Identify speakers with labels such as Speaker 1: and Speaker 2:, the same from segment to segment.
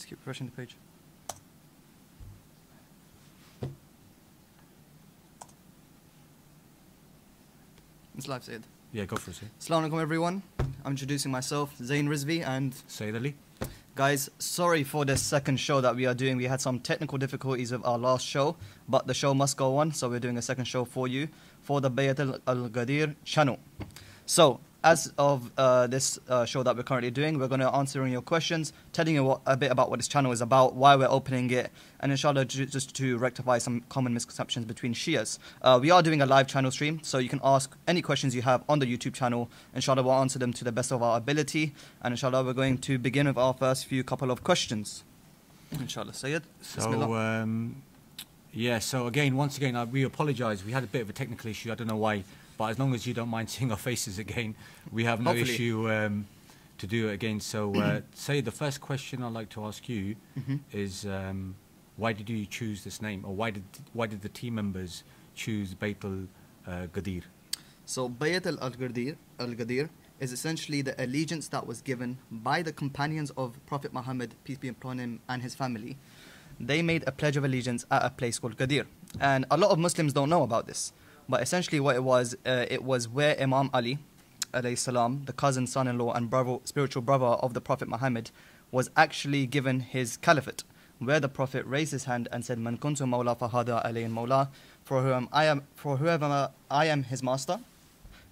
Speaker 1: Just keep refreshing the page. It's live, Sayyid.
Speaker 2: Yeah, go for it, Sayyid.
Speaker 1: Assalamu alaikum, everyone. I'm introducing myself, Zain Rizvi, and
Speaker 2: Sayyid Ali.
Speaker 1: guys, sorry for this second show that we are doing. We had some technical difficulties with our last show, but the show must go on, so we're doing a second show for you for the BayatAlGhadeer channel. So, as of this show that we're currently doing, we're going to answer your questions, telling you a bit about what this channel is about, why we're opening it, and inshallah just to rectify some common misconceptions between Shias. We are doing a live channel stream, so you can ask any questions you have on the YouTube channel. Inshallah, we'll answer them to the best of our ability, and inshallah, we're going to begin with our first few couple of questions. Inshallah, Sayyid.
Speaker 2: So, yeah, so once again, we apologize. We had a bit of a technical issue. I don't know why. But as long as you don't mind seeing our faces again, we have no issue to do it again. So, say the first question I'd like to ask you is, why did you choose this name, or why did the team members choose BayatAlGhadeer?
Speaker 1: So, BayatAlGhadeer is essentially the allegiance that was given by the companions of Prophet Muhammad, peace be upon him, and his family. They made a pledge of allegiance at a place called Ghadeer, and a lot of Muslims don't know about this. But essentially what it was where Imam Ali, alayhi salam, the cousin, son-in-law and spiritual brother of the Prophet Muhammad, was actually given his caliphate, where the Prophet raised his hand and said, "Man kuntu mawla fahada alayhi mawla," for whoever I am his master,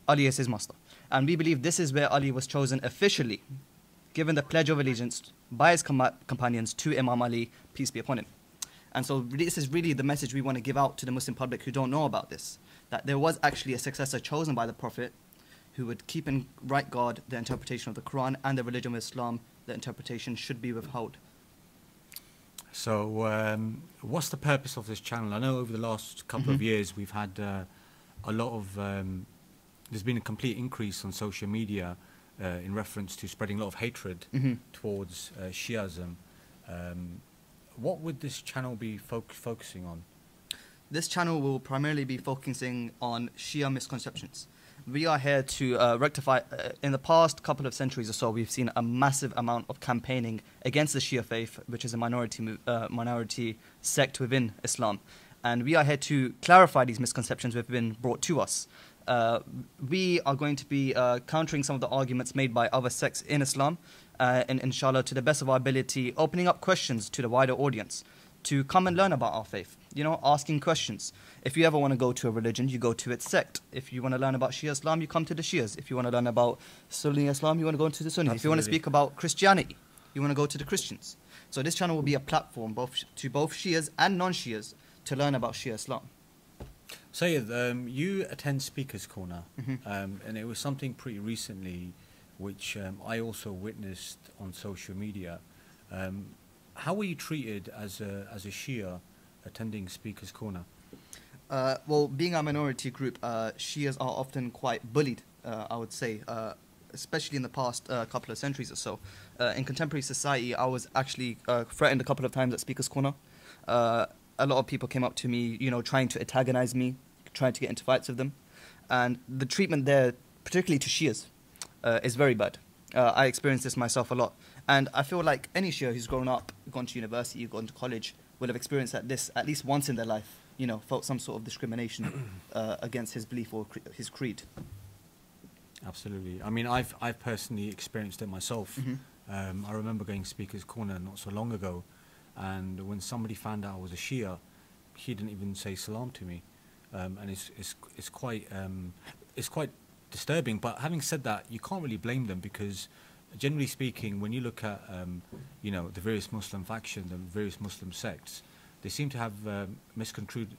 Speaker 1: Ali is his master. And we believe this is where Ali was chosen officially, given the pledge of allegiance by his companions to Imam Ali, peace be upon him. And so this is really the message we want to give out to the Muslim public who don't know about this, that there was actually a successor chosen by the Prophet who would keep in right guard the interpretation of the Quran and the religion of Islam. The interpretation should be withheld.
Speaker 2: So what's the purpose of this channel? I know over the last couple of years we've had a lot of, there's been a complete increase on social media in reference to spreading a lot of hatred towards Shiism. What would this channel be focusing on?
Speaker 1: This channel will primarily be focusing on Shia misconceptions. We are here to rectify, in the past couple of centuries or so, we've seen a massive amount of campaigning against the Shia faith, which is a minority sect within Islam. And we are here to clarify these misconceptions which have been brought to us. We are going to be countering some of the arguments made by other sects in Islam, and inshallah, to the best of our ability, opening up questions to the wider audience to come and learn about our faith, you know, asking questions. If you ever want to go to a religion, you go to its sect. If you want to learn about Shia Islam, you come to the Shias. If you want to learn about Sunni Islam, you want to go to the Sunnis. If you want to speak about Christianity, you want to go to the Christians. So this channel will be a platform to both Shias and non-Shias to learn about Shia Islam.
Speaker 2: Sayyid, you attend Speaker's Corner, and it was something pretty recently which I also witnessed on social media. How were you treated as a Shia attending Speaker's Corner?
Speaker 1: Well, being a minority group, Shias are often quite bullied, I would say, especially in the past couple of centuries or so. In contemporary society, I was actually threatened a couple of times at Speaker's Corner. A lot of people came up to me, you know, trying to antagonize me, trying to get into fights with them. And the treatment there, particularly to Shias, is very bad. I experienced this myself a lot. And I feel like any Shia who's grown up, gone to university, gone to college, will have experienced this at least once in their life, you know, felt some sort of discrimination against his belief or his creed.
Speaker 2: Absolutely. I mean, I've personally experienced it myself. I remember going Speaker's Corner not so long ago, and when somebody found out I was a Shia, he didn't even say salam to me, and it's quite disturbing. But having said that, you can't really blame them, because generally speaking, when you look at you know, the various Muslim factions and various Muslim sects, they seem to have misconstrued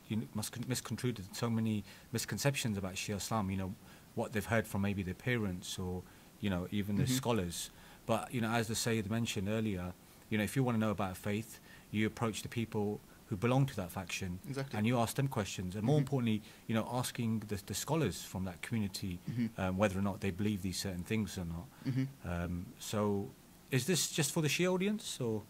Speaker 2: so many misconceptions about Shia Islam. You know, what they've heard from maybe their parents, or you know, even the scholars. But you know, as the Sayyid mentioned earlier, you know, if you want to know about faith, you approach the people who belong to that faction, and you ask them questions, and more importantly, you know, asking the scholars from that community whether or not they believe these certain things or not. So, is this just for the Shia audience, or?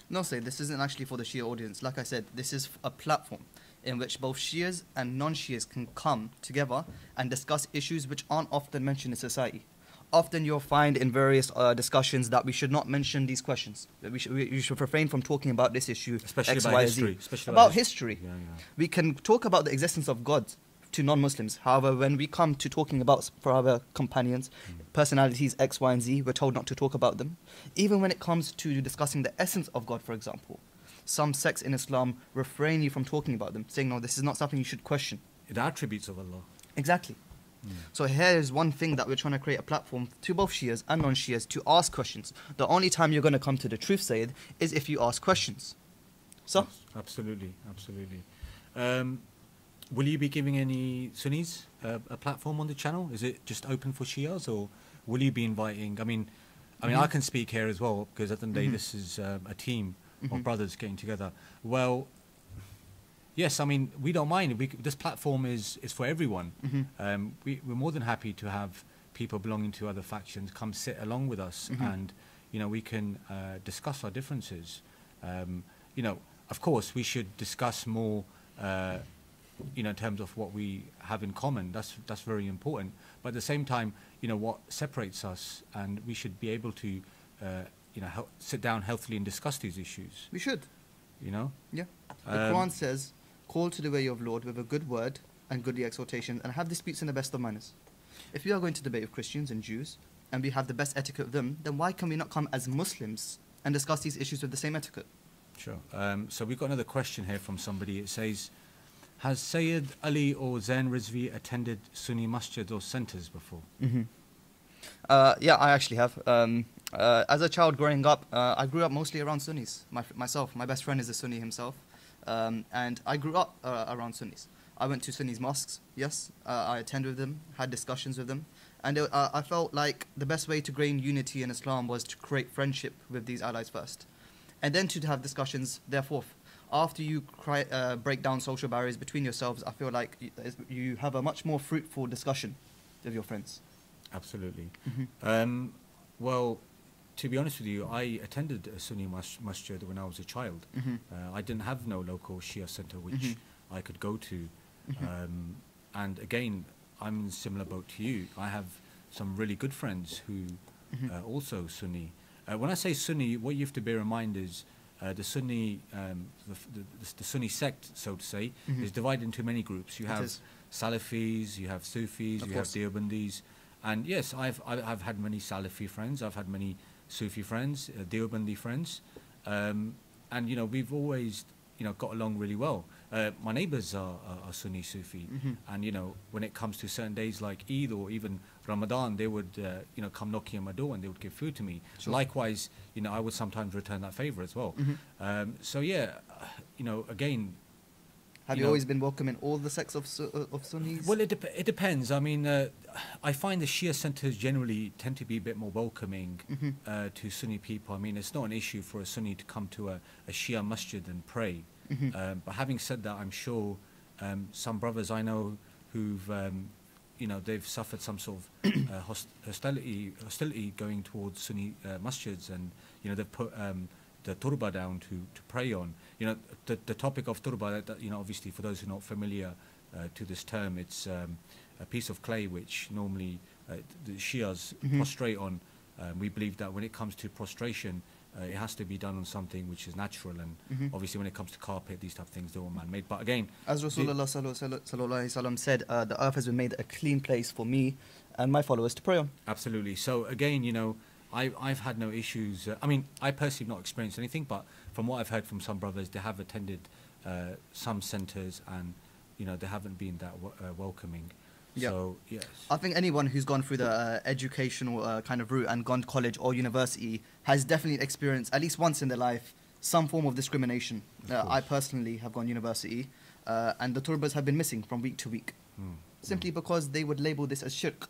Speaker 1: No, say this isn't actually for the Shia audience. Like I said, this is a platform in which both Shias and non-Shias can come together and discuss issues which aren't often mentioned in society. often you'll find in various discussions that we should not mention these questions. That we should refrain from talking about this issue,
Speaker 2: Especially
Speaker 1: X,
Speaker 2: about
Speaker 1: Y,
Speaker 2: history.
Speaker 1: Z.
Speaker 2: Especially
Speaker 1: About history.
Speaker 2: Yeah, yeah.
Speaker 1: We can talk about the existence of God to non-Muslims. However, when we come to talking about, for our companions, personalities X, Y, and Z, we're told not to talk about them. Even when it comes to discussing the essence of God, for example, some sects in Islam refrain you from talking about them, saying, no, this is not something you should question.
Speaker 2: The attributes of Allah.
Speaker 1: Exactly. So here is one thing that we're trying to create a platform to both Shias and non-Shias to ask questions. The only time you're going to come to the truth, Sayyid, is if you ask questions. So?
Speaker 2: Absolutely, absolutely. Will you be giving any Sunnis a platform on the channel? Is it just open for Shias, or will you be inviting? I mean, I can speak here as well, because at the end of the day, this is a team of brothers getting together. Well, yes, I mean, we don't mind. This platform is for everyone. We're more than happy to have people belonging to other factions come sit along with us, and we can discuss our differences. Of course, we should discuss more. In terms of what we have in common, that's very important. But at the same time, what separates us, and we should be able to, sit down healthily and discuss these issues.
Speaker 1: We should. Yeah. The Quran says, call to the way of Lord with a good word and goodly exhortation, and have disputes in the best of manners. If we are going to debate with Christians and Jews, and we have the best etiquette of them, then why can we not come as Muslims and discuss these issues with the same etiquette?
Speaker 2: Sure. So we've got another question here from somebody. It says, has Sayyid Ali or Zain Rizvi attended Sunni masjids or centers before?
Speaker 1: Yeah, I actually have. As a child growing up, I grew up mostly around Sunnis. Myself, my best friend is a Sunni himself, and I grew up around Sunnis. I went to Sunnis mosques, yes. I attended with them, had discussions with them, and I felt like the best way to gain unity in Islam was to create friendship with these allies first, and then to have discussions therefore. After you break down social barriers between yourselves, I feel like you have a much more fruitful discussion with your friends.
Speaker 2: Absolutely. Well, to be honest with you, I attended a Sunni masjid when I was a child. I didn't have no local Shia center which I could go to. And again, I'm in a similar boat to you. I have some really good friends who are also Sunni. When I say Sunni, what you have to bear in mind is the Sunni, the Sunni sect, so to say, is divided into many groups. You have Salafis, you have Sufis, you have Deobandis, and yes, I've had many Salafi friends, I've had many Sufi friends, Deobandi friends, and we've always got along really well. My neighbours are Sunni Sufi, and when it comes to certain days like Eid or even Ramadan, they would come knocking on my door and they would give food to me. Sure. Likewise, I would sometimes return that favour as well. So yeah, again.
Speaker 1: Have you always been welcome in all the sects of Sunnis?
Speaker 2: Well, it depends. I mean, I find the Shia centres generally tend to be a bit more welcoming to Sunni people. I mean, it's not an issue for a Sunni to come to a Shia masjid and pray. But having said that, I'm sure some brothers I know who've, they've suffered some sort of hostility going towards Sunni masjids, and they've put the turba down to pray on. The topic of turba, obviously for those who are not familiar to this term, it's a piece of clay which normally the Shias prostrate on. We believe that when it comes to prostration, it has to be done on something which is natural, and obviously when it comes to carpet, these type of things, they're all man-made. But again,
Speaker 1: as Rasulullah sallallahu alaihi wasallam said, the earth has been made a clean place for me and my followers to pray on.
Speaker 2: Absolutely. So again, I've had no issues. I mean, I personally have not experienced anything, but from what I've heard from some brothers, they have attended some centres, and they haven't been that welcoming.
Speaker 1: Yeah.
Speaker 2: So yes,
Speaker 1: I think anyone who's gone through the educational kind of route and gone to college or university has definitely experienced at least once in their life some form of discrimination. I personally have gone university, and the turbas have been missing from week to week, simply because they would label this as shirk.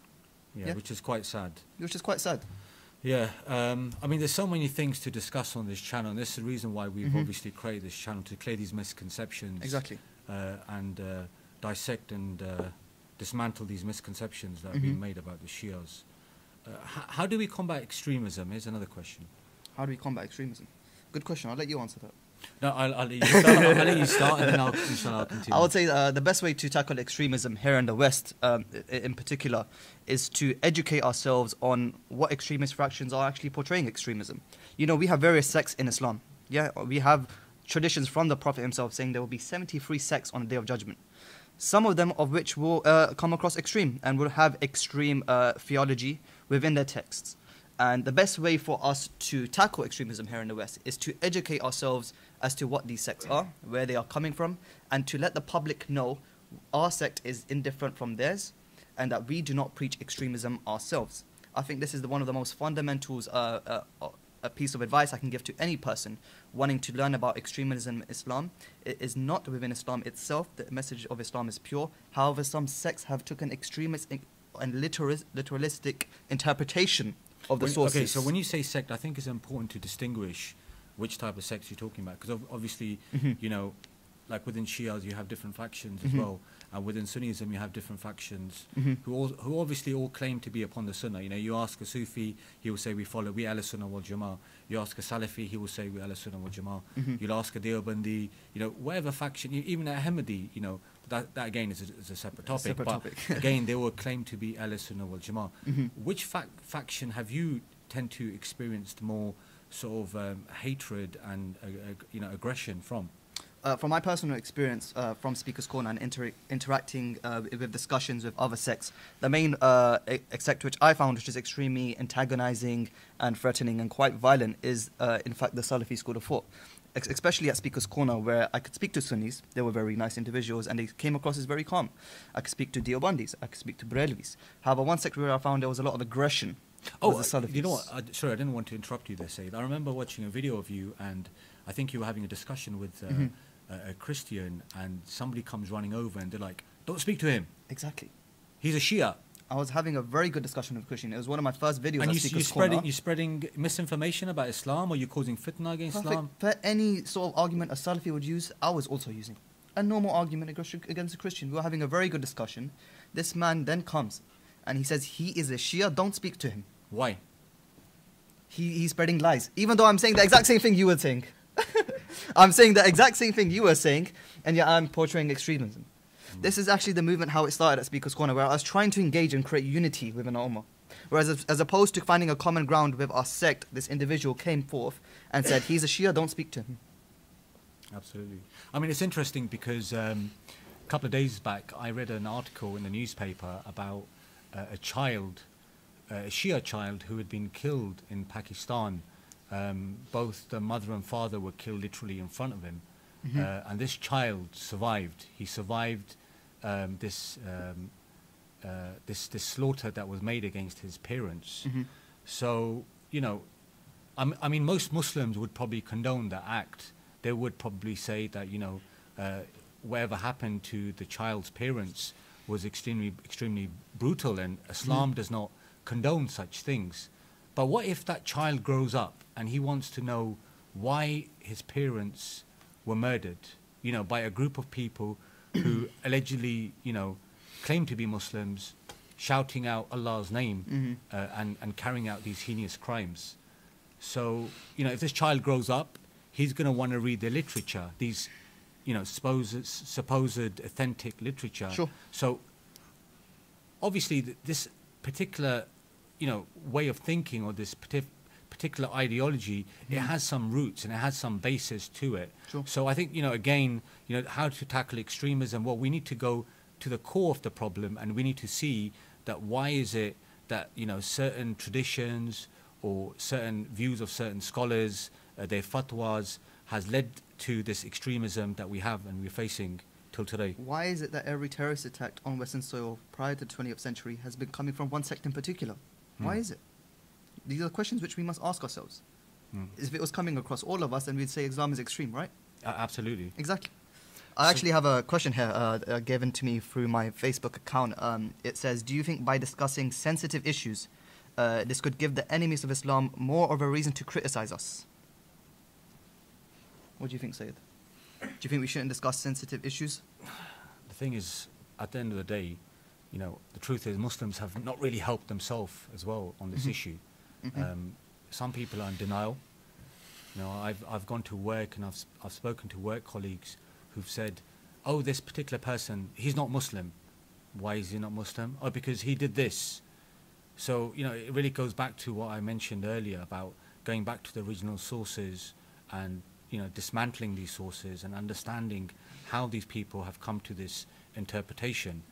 Speaker 2: Yeah, which is quite sad.
Speaker 1: Which is quite sad.
Speaker 2: Yeah, I mean, there's so many things to discuss on this channel, and this is the reason why we've obviously created this channel, to clear these misconceptions.
Speaker 1: Exactly.
Speaker 2: And dissect and dismantle these misconceptions that are being made about the Shias. How do we combat extremism? Here's another question.
Speaker 1: How do we combat extremism? Good question. I'll let you answer that.
Speaker 2: No, I'll let you start. I'll let you start, and then I'll continue.
Speaker 1: I would say the best way to tackle extremism here in the West, in particular, is to educate ourselves on what extremist fractions are actually portraying extremism. You know, we have various sects in Islam. Yeah, we have traditions from the Prophet himself saying there will be 73 sects on the Day of Judgment. Some of them of which will come across extreme and will have extreme theology within their texts. And the best way for us to tackle extremism here in the West is to educate ourselves as to what these sects are, where they are coming from, and to let the public know our sect is indifferent from theirs and that we do not preach extremism ourselves. I think this is one of the most fundamentals, a piece of advice I can give to any person wanting to learn about extremism in Islam. It is not within Islam itself. The message of Islam is pure. However, some sects have taken extremist and literalistic interpretation of the sources.
Speaker 2: Okay, so when you say sect, I think it's important to distinguish which type of sects you're talking about, because obviously, you know, like within Shias you have different factions as well, and within Sunnism you have different factions who obviously all claim to be upon the Sunnah. You know, you ask a Sufi, he will say we Ahl Sunnah wal Jama'ah. You ask a Salafi, he will say we Ahl Sunnah wal Jama'ah. You'll ask a Deobandi, you know, whatever faction, even a Ahmadi, you know, that again is a separate topic. Again, they will claim to be Ahl Sunnah wal Jama'ah. Which faction have you tend to experience more sort of hatred and you know, aggression from?
Speaker 1: From my personal experience from Speaker's Corner and interacting with discussions with other sects, the main sect which I found which is extremely antagonizing and threatening and quite violent is in fact the Salafi school of thought. Especially at Speaker's Corner, where I could speak to Sunnis. They were very nice individuals and they came across as very calm. I could speak to Deobandis, I could speak to Barelvis. However, one sect where I found there was a lot of aggression.
Speaker 2: Oh, you know what? Sorry, I didn't want to interrupt you there, Said. I remember watching a video of you, and I think you were having a discussion with a Christian, and somebody comes running over, and they're like, "Don't speak to him.
Speaker 1: Exactly.
Speaker 2: He's a Shia."
Speaker 1: I was having a very good discussion with a Christian. It was one of my first videos.
Speaker 2: And you're spreading misinformation about Islam, or you're causing fitna against Islam?
Speaker 1: For any sort of argument a Salafi would use, I was also using. A normal argument against a Christian. We were having a very good discussion. This man then comes and he says he is a Shia, don't speak to him.
Speaker 2: Why?
Speaker 1: He's spreading lies. Even though I'm saying the exact same thing you were saying. I'm saying the exact same thing you were saying, and yet I'm portraying extremism. This is actually the movement, how it started at Speaker's Corner, where I was trying to engage and create unity within our ummah. Whereas as opposed to finding a common ground with our sect, this individual came forth and said, he's a Shia, don't speak to him.
Speaker 2: Absolutely. I mean, it's interesting because a couple of days back, I read an article in the newspaper about a child, a Shia child who had been killed in Pakistan. Both the mother and father were killed literally in front of him. And this child survived. He survived this slaughter that was made against his parents. So, you know, I mean, most Muslims would probably condone that act. They would probably say that, you know, whatever happened to the child's parents was extremely brutal, and Islam does not condone such things. But what if that child grows up and he wants to know why his parents were murdered, you know, by a group of people who allegedly, you know, claim to be Muslims, shouting out Allah's name and carrying out these heinous crimes. So, you know, if this child grows up, he's going to want to read the literature, these, you know, supposed authentic literature.
Speaker 1: Sure.
Speaker 2: So, obviously, this particular, you know, way of thinking, or this particular ideology, it has some roots and it has some basis to it.
Speaker 1: Sure.
Speaker 2: So I think, you know, again, you know, how to tackle extremism, well, we need to go to the core of the problem, and we need to see that why is it that, you know, certain traditions or certain views of certain scholars, their fatwas, has led to this extremism that we have and we're facing till today.
Speaker 1: Why is it that every terrorist attack on Western soil prior to the 20th century has been coming from one sect in particular? Why is it? These are questions which we must ask ourselves. If it was coming across all of us, then we'd say Islam is extreme, right?
Speaker 2: Absolutely.
Speaker 1: Exactly. I actually have a question here given to me through my Facebook account. It says, do you think by discussing sensitive issues, this could give the enemies of Islam more of a reason to criticize us? What do you think, Sayyid? Do you think we shouldn't discuss sensitive issues?
Speaker 2: The thing is, at the end of the day, you know, the truth is Muslims have not really helped themselves as well on this issue. Some people are in denial. You know, I've gone to work and I've spoken to work colleagues who've said, oh, this particular person, he's not Muslim. Why is he not Muslim? Oh, because he did this. So, you know, it really goes back to what I mentioned earlier about going back to the original sources and, you know, dismantling these sources and understanding how these people have come to this interpretation.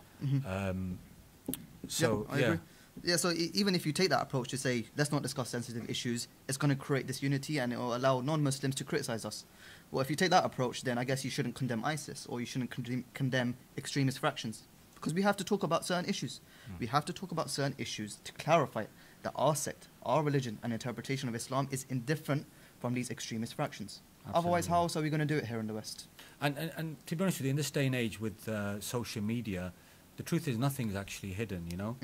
Speaker 2: So,
Speaker 1: I agree. Yeah, so even if you take that approach to say, let's not discuss sensitive issues, it's going to create disunity and it will allow non-Muslims to criticize us. Well, if you take that approach, then I guess you shouldn't condemn ISIS or you shouldn't condemn extremist fractions. Because we have to talk about certain issues. We have to talk about certain issues to clarify that our sect, our religion and interpretation of Islam is indifferent from these extremist fractions.
Speaker 2: Absolutely.
Speaker 1: Otherwise, how else are we going to do it here in the West?
Speaker 2: And to be honest with you, in this day and age with social media, the truth is nothing is actually hidden, you know.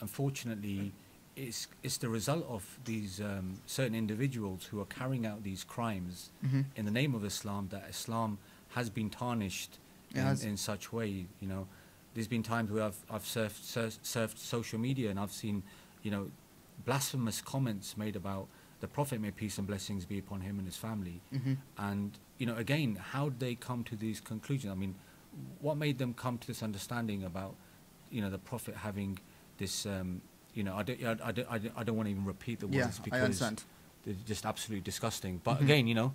Speaker 2: Unfortunately, it's the result of these certain individuals who are carrying out these crimes in the name of Islam, that Islam has been tarnished in such way, you know. There's been times where I've surfed social media and I've seen, you know, blasphemous comments made about the Prophet, may peace and blessings be upon him and his family. And, you know, again, how did they come to these conclusions? I mean, what made them come to this understanding about, you know, the Prophet having this, you know, I don't want to even repeat the words because they're just absolutely disgusting. But again, you know,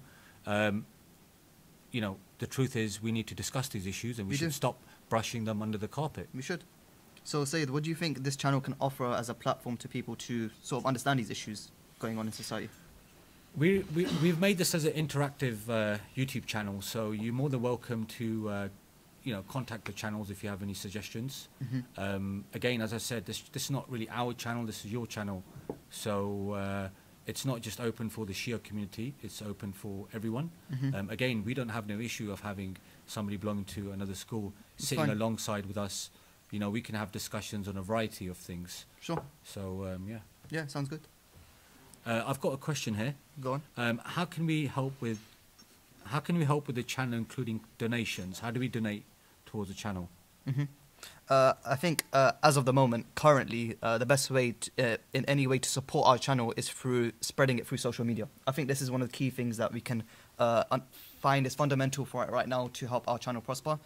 Speaker 2: the truth is we need to discuss these issues and we should stop brushing them under the carpet.
Speaker 1: We should. So, Sayyid, what do you think this channel can offer as a platform to people to sort of understand these issues going on in society?
Speaker 2: We've made this as an interactive YouTube channel, so you're more than welcome to contact the channels if you have any suggestions. Again, as I said, this is not really our channel, this is your channel. So it's not just open for the Shia community, it's open for everyone. Again, we don't have no issue of having somebody belonging to another school sitting alongside with us. You know, we can have discussions on a variety of things.
Speaker 1: Sure.
Speaker 2: So, yeah.
Speaker 1: Yeah, sounds good.
Speaker 2: I've got a question here.
Speaker 1: Go on.
Speaker 2: How can we help with the channel, including donations? How do we donate towards the channel?
Speaker 1: I think as of the moment, currently, the best way in any way to support our channel is through spreading it through social media. I think this is one of the key things that we can find is fundamental for it right now to help our channel prosper.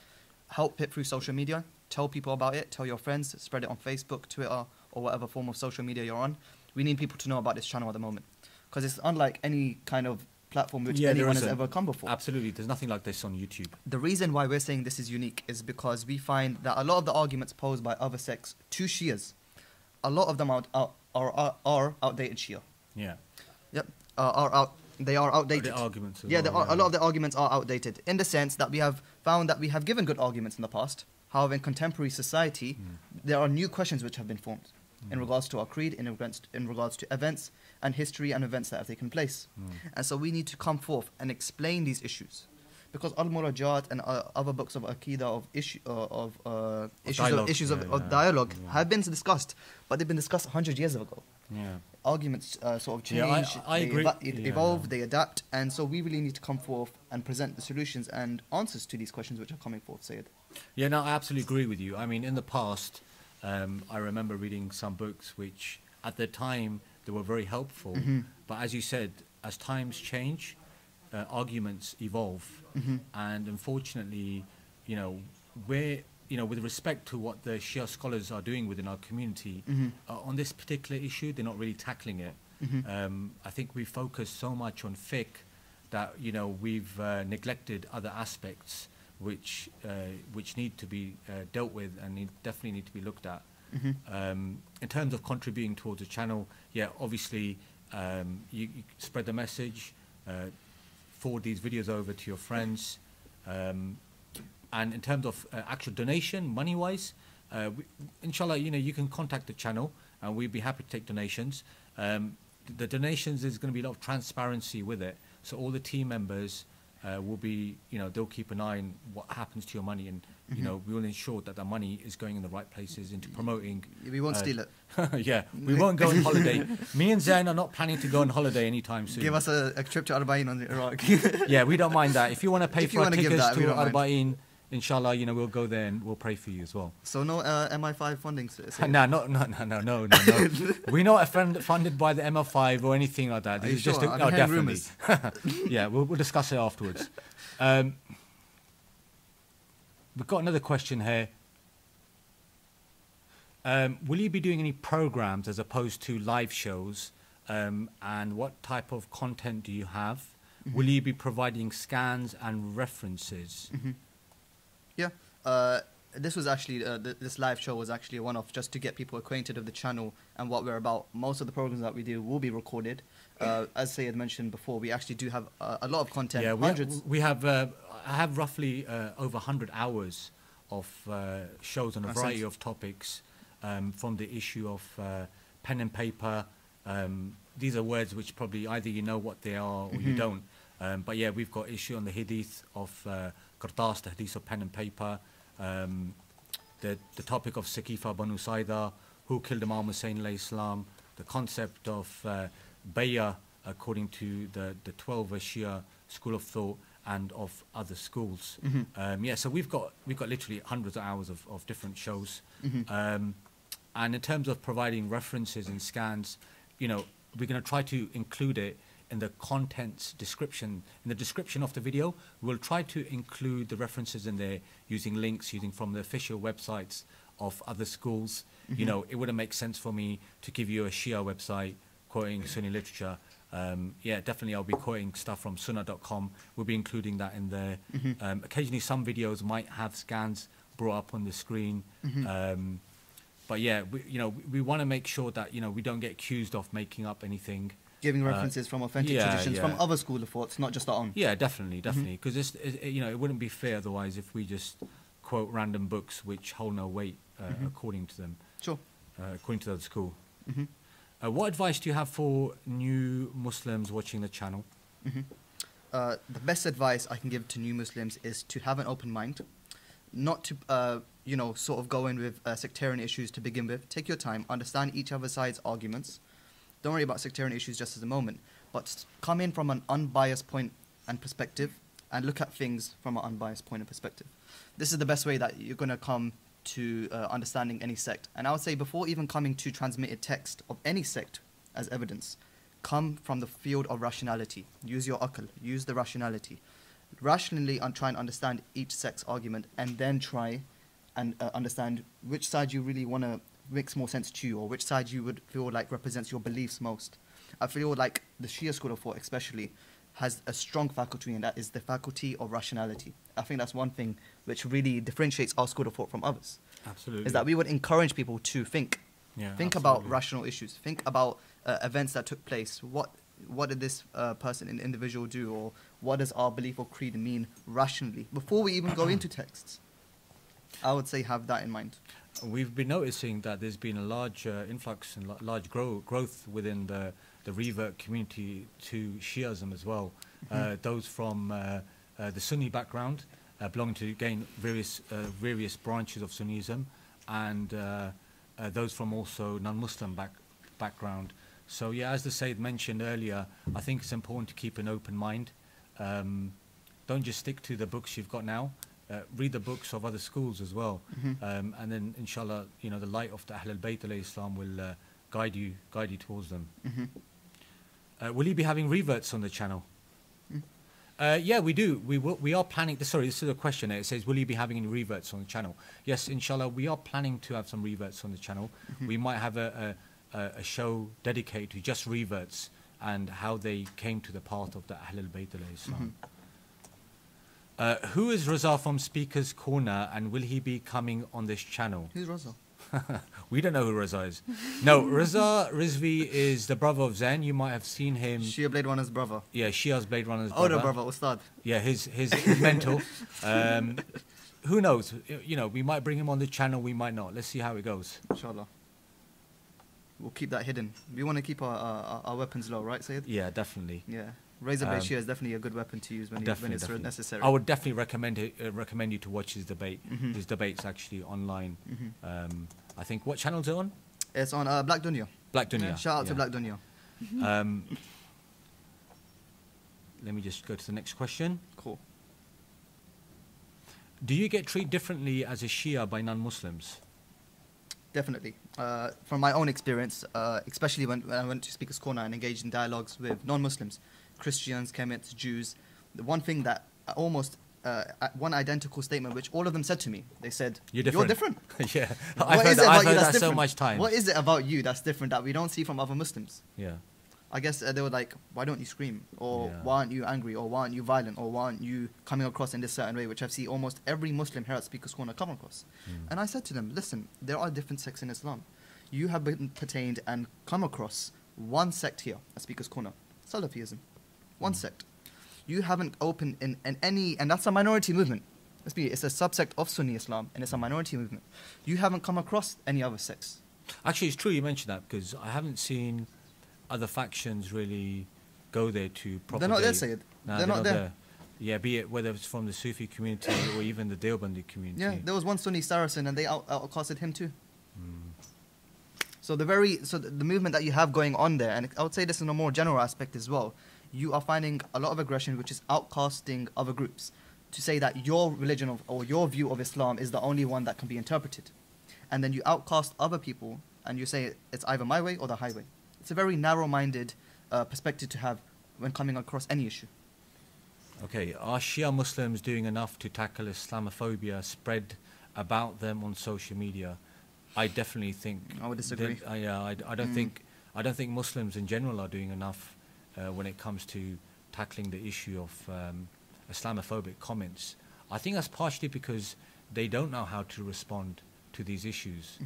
Speaker 1: Help it through social media. Tell people about it. Tell your friends. Spread it on Facebook, Twitter, or whatever form of social media you're on. We need people to know about this channel at the moment, because it's unlike any kind of platform which anyone has ever come before.
Speaker 2: Absolutely, there's nothing like this on YouTube.
Speaker 1: The reason why we're saying this is unique is because we find that a lot of the arguments posed by other sects to Shias, a lot of them are outdated Shia.
Speaker 2: Yeah.
Speaker 1: Yep. They are outdated.
Speaker 2: The arguments.
Speaker 1: A lot of the arguments are outdated in the sense that we have found that we have given good arguments in the past. However, in contemporary society, there are new questions which have been formed in regards to our creed, in regards to events and history and events that have taken place. And so we need to come forth and explain these issues. Because al-Murajat and other books of Aqidah, issues of dialogue have been discussed, but they've been discussed 100 years ago.
Speaker 2: Yeah.
Speaker 1: Arguments sort of change,
Speaker 2: I agree.
Speaker 1: Evolve, they adapt, and so we really need to come forth and present the solutions and answers to these questions which are coming forth, Sayyid.
Speaker 2: Yeah, no, I absolutely agree with you. I mean, in the past, I remember reading some books which, at the time, they were very helpful. But as you said, as times change, arguments evolve, and unfortunately, with respect to what the Shia scholars are doing within our community, on this particular issue, they're not really tackling it. I think we focus so much on fiqh that we've neglected other aspects which need to be dealt with and definitely need to be looked at. In terms of contributing towards the channel, obviously you spread the message, forward these videos over to your friends, and in terms of actual donation, money-wise, inshallah, you can contact the channel and we'd be happy to take donations. The donations, there's going to be a lot of transparency with it, so all the team members will be, they'll keep an eye on what happens to your money, and we will ensure that the money is going in the right places into promoting.
Speaker 1: We won't steal it.
Speaker 2: Yeah, we won't go on holiday. Me and Zain are not planning to go on holiday anytime soon.
Speaker 1: Give us a trip to Arba'in on Iraq.
Speaker 2: Yeah, we don't mind that. If you want to pay for our tickets to Arba'in, inshallah, you know, we'll go there and we'll pray for you as well.
Speaker 1: So no MI5 funding?
Speaker 2: No. We're not funded by the MI5 or anything like that.
Speaker 1: Are you
Speaker 2: This is
Speaker 1: sure?
Speaker 2: just
Speaker 1: I've
Speaker 2: no,
Speaker 1: been hearing
Speaker 2: definitely.
Speaker 1: rumours.
Speaker 2: Yeah, we'll discuss it afterwards. We've got another question here. Will you be doing any programs as opposed to live shows? And what type of content do you have? Will you be providing scans and references?
Speaker 1: Yeah. This was actually this live show was actually a one-off, just to get people acquainted of the channel and what we're about. Most of the programs that we do will be recorded. As Syed mentioned before, we actually do have a lot of content.
Speaker 2: Yeah,
Speaker 1: hundreds.
Speaker 2: we have. I have roughly over 100 hours of shows on a variety of topics, from the issue of pen and paper. These are words which probably either you know what they are or you don't. But yeah, we've got issue on the hadith of 𝗙𝗢𝗧𝗏, the hadith of pen and paper. The topic of 𝗧𝗨𝗥𝗡𝗧𝗏, who killed Imam Hussain alayhi salam, the concept of Bayat according to the 𝗡𝗢𝗟𝗟𝗢𝗪 school of thought and of other schools. Yeah, so we've got literally hundreds of hours of different shows. And in terms of providing references and scans, you know, we're going to try to include it in the contents description. In the description of the video, we'll try to include the references in there using links, using from the official websites of other schools. You know, it wouldn't make sense for me to give you a Shia website quoting Sunni literature. Yeah, definitely I'll be quoting stuff from sunnah.com. We'll be including that in there. Occasionally some videos might have scans brought up on the screen. But yeah, we want to make sure that, you know, we don't get accused of making up anything.
Speaker 1: Giving references from authentic traditions, from other school of thoughts, not just our own.
Speaker 2: Yeah, definitely. Because you know, it wouldn't be fair otherwise if we just quote random books which hold no weight according to them.
Speaker 1: Sure.
Speaker 2: According to the school. What advice do you have for new Muslims watching the channel?
Speaker 1: The best advice I can give to new Muslims is to have an open mind, not to you know, sort of go in with sectarian issues to begin with. Take your time, understand each other's side's arguments. Don't worry about sectarian issues just as a moment, but come in from an unbiased point and perspective, and look at things from an unbiased point and perspective. This is the best way that you're going to come to understanding any sect. And I would say before even coming to transmitted text of any sect as evidence, come from the field of rationality. Use your aql, use the rationality. Rationally try and understand each sect's argument, and then try and understand which side you really want to makes more sense to you, or which side you would feel like represents your beliefs most. I feel like the Shia school of thought especially has a strong faculty, and that is the faculty of rationality. I think that's one thing which really differentiates our school of thought from others.
Speaker 2: Absolutely.
Speaker 1: Is that we would encourage people to think. Think about rational issues. Think about events that took place. What did this person, an individual, do, or what does our belief or creed mean rationally before we even go into texts? I would say have that in mind.
Speaker 2: We've been noticing that there's been a large influx and large growth within the revert community to Shiism as well. Those from the Sunni background, belonging to again various branches of Sunnism, and those from also non-Muslim background. So yeah, as the Sayyid mentioned earlier, I think it's important to keep an open mind. Don't just stick to the books you've got now. Read the books of other schools as well, and then inshallah, you know, the light of the Ahlul Bayt alayhi salam will guide you towards them. Will you be having reverts on the channel? Yeah, we do. We are planning. Sorry, this is a question. It says, will you be having any reverts on the channel? Yes, inshallah, we are planning to have some reverts on the channel. We might have a show dedicated to just reverts and how they came to the path of the Ahlul Bayt alayhi salam. Who is Raza from Speaker's Corner, and will he be coming on this channel?
Speaker 1: Who's Raza?
Speaker 2: We don't know who Raza is. No, Raza Rizvi is the brother of Zen. You might have seen him.
Speaker 1: Shia Blade Runner's brother.
Speaker 2: Yeah, Shia's Blade Runner's brother.
Speaker 1: Older brother, Ustad.
Speaker 2: Yeah, his mentor. Who knows? You know, we might bring him on the channel, we might not. Let's see how it goes.
Speaker 1: Inshallah. We'll keep that hidden. We want to keep our weapons low, right, Sayyid?
Speaker 2: Yeah, definitely.
Speaker 1: Yeah. Razor blade Shia is definitely a good weapon to use when it's necessary.
Speaker 2: I would definitely recommend you to watch his debate. His debate's actually online. I think, what channel is it on?
Speaker 1: It's on Black Dunya.
Speaker 2: Black Dunya.
Speaker 1: Yeah, shout out to Black Dunya.
Speaker 2: Let me just go to the next question.
Speaker 1: Cool.
Speaker 2: Do you get treated differently as a Shia by non-Muslims?
Speaker 1: Definitely. From my own experience, especially when I went to Speaker's Corner and engaged in dialogues with non-Muslims, Christians, Kemetes, Jews, the one thing that almost one identical statement which all of them said to me, they said, "You're different."
Speaker 2: Yeah,
Speaker 1: I've heard that
Speaker 2: so much time.
Speaker 1: What is it about you that's different that we don't see from other Muslims?
Speaker 2: Yeah.
Speaker 1: I guess they were like, why don't you scream? Or
Speaker 2: Yeah.
Speaker 1: why aren't you angry? Or why aren't you violent? Or why aren't you coming across in this certain way, which I've seen almost every Muslim here at Speaker's Corner come across. And I said to them, listen, there are different sects in Islam. You have been pertained and come across one sect here at Speaker's Corner, Salafism. One sect. You haven't opened in any, and that's a minority movement. It's a subsect of Sunni Islam, and it's a minority movement. You haven't come across any other sects.
Speaker 2: Actually, it's true you mentioned that, because I haven't seen other factions really go there to propagate.
Speaker 1: They're not there, Sayyid.
Speaker 2: No,
Speaker 1: they're not there.
Speaker 2: Yeah, be it whether it's from the Sufi community or even the Deobandi community.
Speaker 1: Yeah, there was one Sunni Saracen, and they outcasted him too. So the movement that you have going on there, and I would say this in a more general aspect as well, you are finding a lot of aggression which is outcasting other groups to say that your religion or your view of Islam is the only one that can be interpreted. And then you outcast other people and you say it's either my way or the highway. It's a very narrow-minded perspective to have when coming across any issue.
Speaker 2: Okay, are Shia Muslims doing enough to tackle Islamophobia spread about them on social media? I definitely think.
Speaker 1: I would disagree.
Speaker 2: I don't think Muslims in general are doing enough when it comes to tackling the issue of Islamophobic comments. I think that's partially because they don't know how to respond to these issues,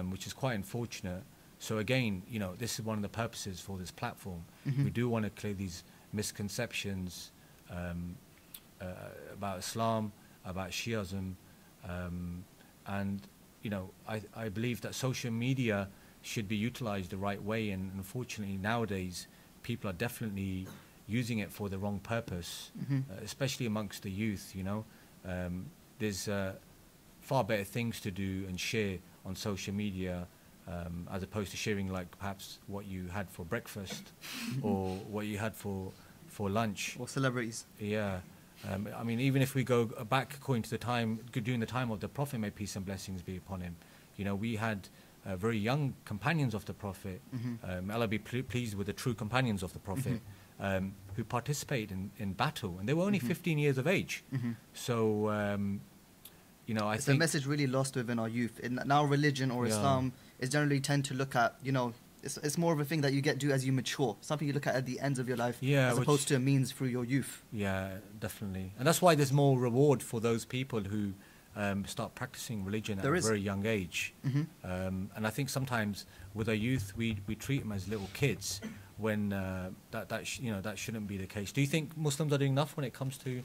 Speaker 2: which is quite unfortunate. So again, this is one of the purposes for this platform. We do want to clear these misconceptions about Islam, about Shiism, and I believe that social media should be utilized the right way, and unfortunately nowadays people are definitely using it for the wrong purpose, especially amongst the youth. There's far better things to do and share on social media as opposed to sharing like perhaps what you had for breakfast or what you had for lunch. Or
Speaker 1: celebrities.
Speaker 2: Yeah. I mean, even if we go back according to the time, during the time of the Prophet, may peace and blessings be upon him, we had very young companions of the Prophet, may Allah be pleased with the true companions of the Prophet, who participated in battle, and they were only 15 years of age. So, I
Speaker 1: it's
Speaker 2: think
Speaker 1: a message really lost within our youth. In now, religion or Islam is generally tend to look at, it's more of a thing that you do as you mature. Something you look at the ends of your life, as opposed to a means through your youth.
Speaker 2: Yeah, definitely. And that's why there's more reward for those people who start practicing religion at a very young age. And I think sometimes with our youth, we treat them as little kids when that shouldn't be the case. Do you think Muslims are doing enough when it comes to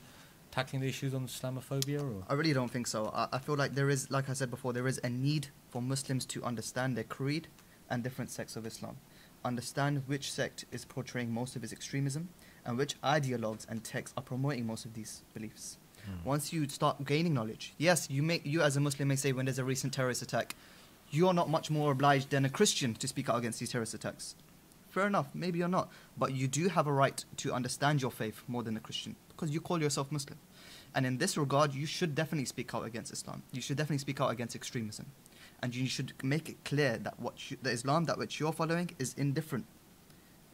Speaker 2: tackling the issues on Islamophobia? Or?
Speaker 1: I really don't think so. I feel like there is, like I said before, there is a need for Muslims to understand their creed and different sects of Islam. Understand which sect is portraying most of its extremism and which ideologues and texts are promoting most of these beliefs. Once you start gaining knowledge, yes, you as a Muslim may say when there's a recent terrorist attack, you're not much more obliged than a Christian to speak out against these terrorist attacks. Fair enough, maybe you're not. But you do have a right to understand your faith more than a Christian because you call yourself Muslim. And in this regard, you should definitely speak out against Islam. You should definitely speak out against extremism. And you should make it clear that the Islam that which you're following is indifferent.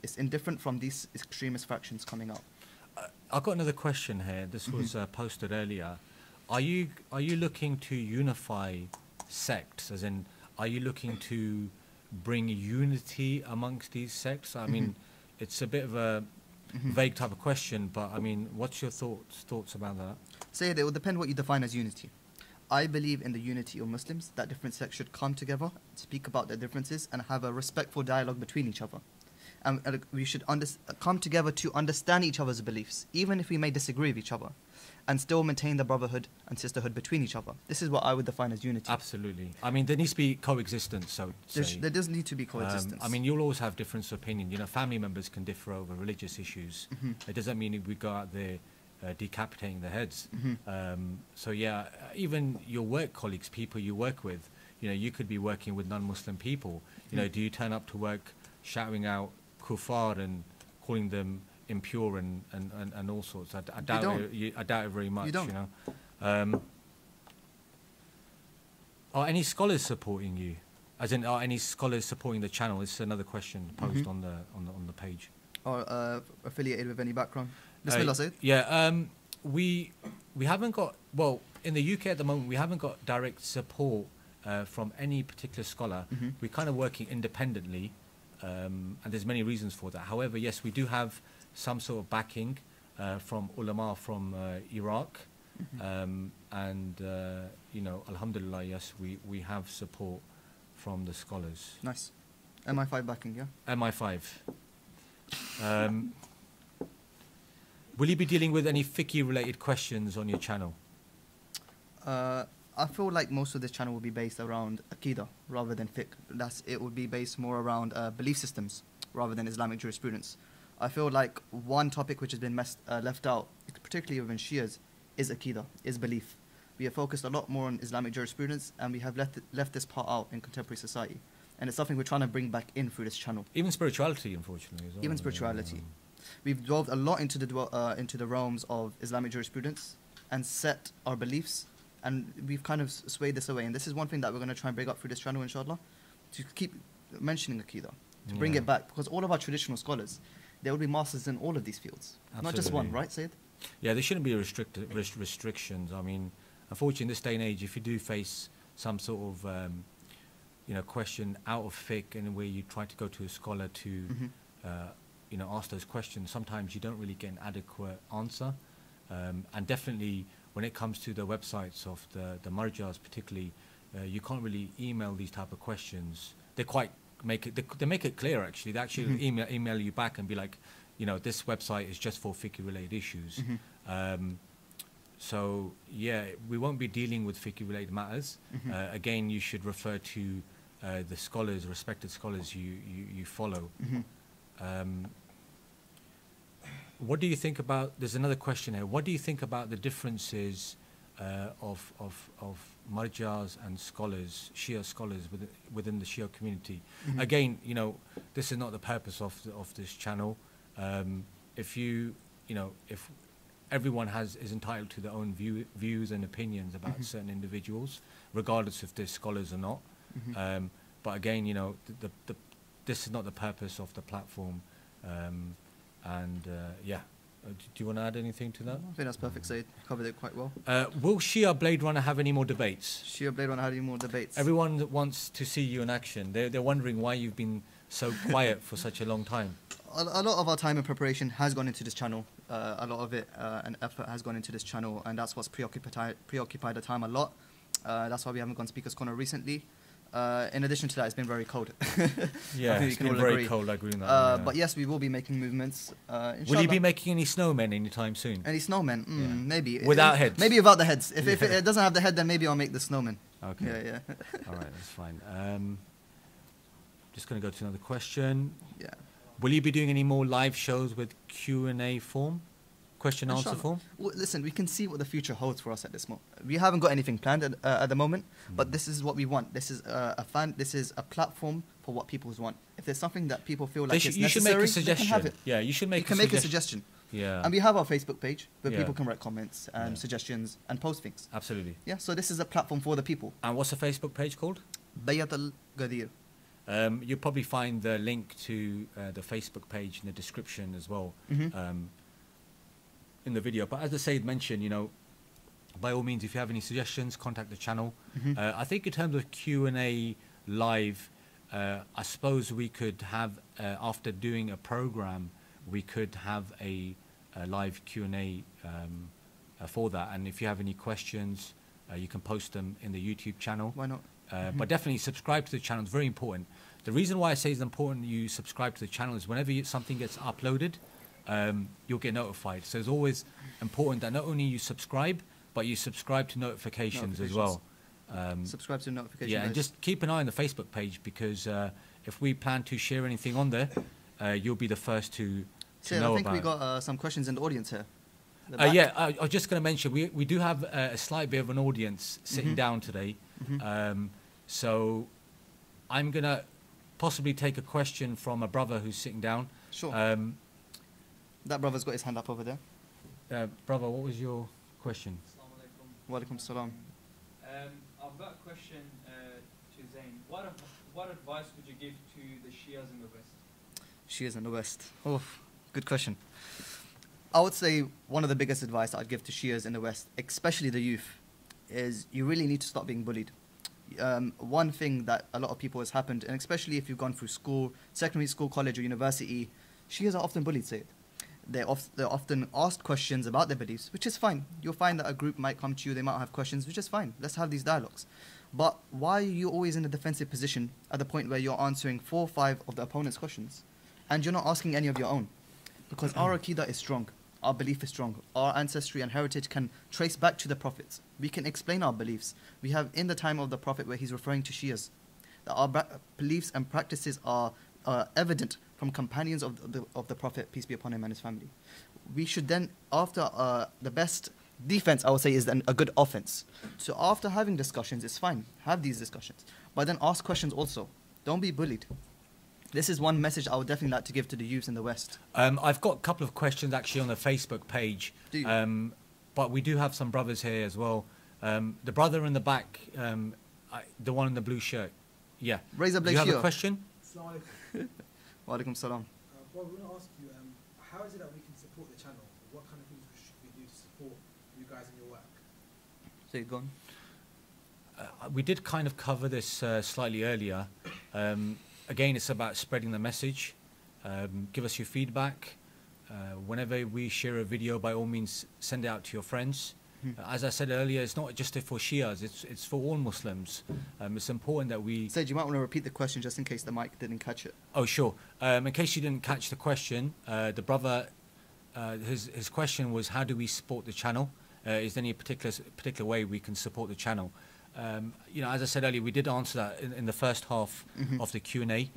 Speaker 1: It's indifferent from these extremist factions coming out.
Speaker 2: I've got another question here. This was posted earlier. Are you looking to unify sects? As in, are you looking to bring unity amongst these sects? I mean, it's a bit of a vague type of question, but I mean, what's your thoughts about that?
Speaker 1: Say it will depend what you define as unity. I believe in the unity of Muslims, that different sects should come together, speak about their differences, and have a respectful dialogue between each other. And we should come together to understand each other's beliefs, even if we may disagree with each other, and still maintain the brotherhood and sisterhood between each other. This is what I would define as unity.
Speaker 2: Absolutely. I mean, there needs to be coexistence, so to say.
Speaker 1: There does need to be coexistence.
Speaker 2: I mean, you'll always have difference of opinion. Family members can differ over religious issues. It doesn't mean we go out there decapitating their heads. So yeah, even your work colleagues, people you work with, you could be working with non-Muslim people. Do you turn up to work shouting out kuffar and calling them impure and all sorts? I doubt it very much.
Speaker 1: You don't.
Speaker 2: Are any scholars supporting you? As in, are any scholars supporting the channel? It's another question posed on the page.
Speaker 1: Or affiliated with any background? Bismillah, Sayyid.
Speaker 2: Yeah, we haven't got, well, in the UK at the moment, we haven't got direct support from any particular scholar. We're kind of working independently, and there's many reasons for that. However, yes, we do have some sort of backing from ulama from Iraq, and you know, alhamdulillah, yes, we have support from the scholars.
Speaker 1: Nice. MI5 backing, yeah?
Speaker 2: MI5. Will you be dealing with any fiqh-related questions on your channel?
Speaker 1: I feel like most of this channel will be based around Aqidah rather than fiqh. It would be based more around belief systems rather than Islamic jurisprudence. I feel like one topic which has been left out, particularly within Shias, is Aqidah, is belief. We have focused a lot more on Islamic jurisprudence, and we have left this part out in contemporary society. And it's something we're trying to bring back in through this channel.
Speaker 2: Even spirituality, unfortunately, as well.
Speaker 1: Even spirituality. We've delved a lot into the realms of Islamic jurisprudence and set our beliefs, and we've kind of swayed this away. And this is one thing that we're going to try and bring up through this channel, inshallah, to keep mentioning Aqidah, to bring it back. Because all of our traditional scholars, there will be masters in all of these fields. Absolutely. Not just one, right, Sayyid?
Speaker 2: Yeah, there shouldn't be restrictions. I mean, unfortunately, in this day and age, if you do face some sort of you know, question out of fiqh, and where you try to go to a scholar to you know, ask those questions, sometimes you don't really get an adequate answer. And definitely when it comes to the websites of the marjas particularly, you can't really email these type of questions. They quite make it, they make it clear actually. They actually email you back and be like, you know, this website is just for fiqh related issues. So yeah, we won't be dealing with fiqh related matters. Again, you should refer to the scholars, respected scholars you follow. What do you think about, there's another question here, what do you think about the differences of marjas and scholars, Shia scholars within the Shia community? Again, you know, this is not the purpose of this channel. If you know, if everyone is entitled to their own views and opinions about certain individuals, regardless if they're scholars or not. But again, you know, this is not the purpose of the platform. Yeah, do you want to add anything to that?
Speaker 1: I think that's perfect, Sayyid. Covered it quite well.
Speaker 2: Will Shia Blade Runner have any more debates?
Speaker 1: Shia Blade Runner have any more debates?
Speaker 2: Everyone wants to see you in action. They're wondering why you've been so quiet for such a long time.
Speaker 1: A lot of our time and preparation has gone into this channel. A lot of it and effort has gone into this channel, and that's what's preoccupied the time a lot. That's why we haven't gone Speaker's Corner recently. In addition to that, it's been very cold.
Speaker 2: Yeah, it's been very cold, I agree on that. Yeah.
Speaker 1: But yes, we will be making movements.
Speaker 2: Will you be making any snowmen anytime soon?
Speaker 1: Any snowmen? Maybe.
Speaker 2: Without heads?
Speaker 1: Maybe without the heads. If it doesn't have the head, then maybe I'll make the snowman.
Speaker 2: Okay.
Speaker 1: Yeah.
Speaker 2: All right, that's fine. Just going to go to another question.
Speaker 1: Yeah.
Speaker 2: Will you be doing any more live shows with Q&A form? Question-answer form?
Speaker 1: Well, listen, we can see what the future holds for us at this moment. We haven't got anything planned at the moment, but this is what we want. This is This is a platform for what people want. If there's something that people feel like is necessary,
Speaker 2: you should make a suggestion.
Speaker 1: They can have it.
Speaker 2: Yeah, you should make.
Speaker 1: You can make a suggestion.
Speaker 2: Yeah.
Speaker 1: And we have our Facebook page where people can write comments and suggestions and post things.
Speaker 2: Absolutely.
Speaker 1: Yeah. So this is a platform for the people.
Speaker 2: And what's the Facebook page called?
Speaker 1: BayatAlGhadeer.
Speaker 2: You'll probably find the link to the Facebook page in the description as well. In the video. But as the Sayyid mentioned, you know, by all means, if you have any suggestions, contact the channel. I think in terms of Q&A live, I suppose we could have, after doing a program, we could have a live Q&A for that. And if you have any questions, you can post them in the YouTube channel.
Speaker 1: Why not?
Speaker 2: But definitely subscribe to the channel. It's very important. The reason why I say it's important you subscribe to the channel is whenever something gets uploaded, you'll get notified. So it's always important that not only you subscribe, but you subscribe to notifications as well.
Speaker 1: Subscribe to notifications.
Speaker 2: Yeah, and just keep an eye on the Facebook page, because if we plan to share anything on there, you'll be the first to know about it.
Speaker 1: I think we got some questions in the audience here.
Speaker 2: Yeah, I was just going to mention, we do have a slight bit of an audience sitting down today. So I'm going to possibly take a question from a brother who's sitting down.
Speaker 1: Sure. That brother's got his hand up over there.
Speaker 2: Brother, what was your question?
Speaker 1: Wa alaikum salam.
Speaker 3: I've got a question saying. What advice would you give to the Shias in the West?
Speaker 1: Shias in the West. Oh, good question. I would say one of the biggest advice I'd give to Shias in the West, especially the youth, is you really need to stop being bullied. One thing that a lot of people has happened, and especially if you've gone through school, secondary school, college or university, Shias are often bullied, say it. They're often asked questions about their beliefs, which is fine. You'll find that a group might come to you, they might have questions, which is fine. Let's have these dialogues. But why are you always in a defensive position at the point where you're answering 4 or 5 of the opponent's questions and you're not asking any of your own? Because our Aqidah is strong. Our belief is strong. Our ancestry and heritage can trace back to the Prophets. We can explain our beliefs. We have in the time of the Prophet where he's referring to Shias, that our beliefs and practices are evident from companions of the Prophet, peace be upon him and his family. We should then, after the best defense, I would say, is then a good offense. So after having discussions, it's fine. Have these discussions. But then ask questions also. Don't be bullied. This is one message I would definitely like to give to the youths in the West.
Speaker 2: I've got a couple of questions actually on the Facebook page.
Speaker 1: Do you?
Speaker 2: But we do have some brothers here as well. The brother in the back, the one in the blue shirt. Yeah.
Speaker 1: Raise up,
Speaker 2: do you have a question?
Speaker 4: Assalamu alaikum.
Speaker 1: Wa alaikum salam.
Speaker 4: Well, we want to ask you, how is it that we can support the channel? What kind of things should we do to support you guys in your work?
Speaker 1: So you go on.
Speaker 2: We did kind of cover this slightly earlier. Again, it's about spreading the message. Give us your feedback. Whenever we share a video, by all means, send it out to your friends. As I said earlier, it's not just for Shias, it's for all Muslims. It's important that we...
Speaker 1: Said, you might want to repeat the question just in case the mic didn't catch it.
Speaker 2: Oh, sure. In case you didn't catch the question, the brother, his question was, how do we support the channel? Is there any particular way we can support the channel? You know, as I said earlier, we did answer that in the first half of the Q&A.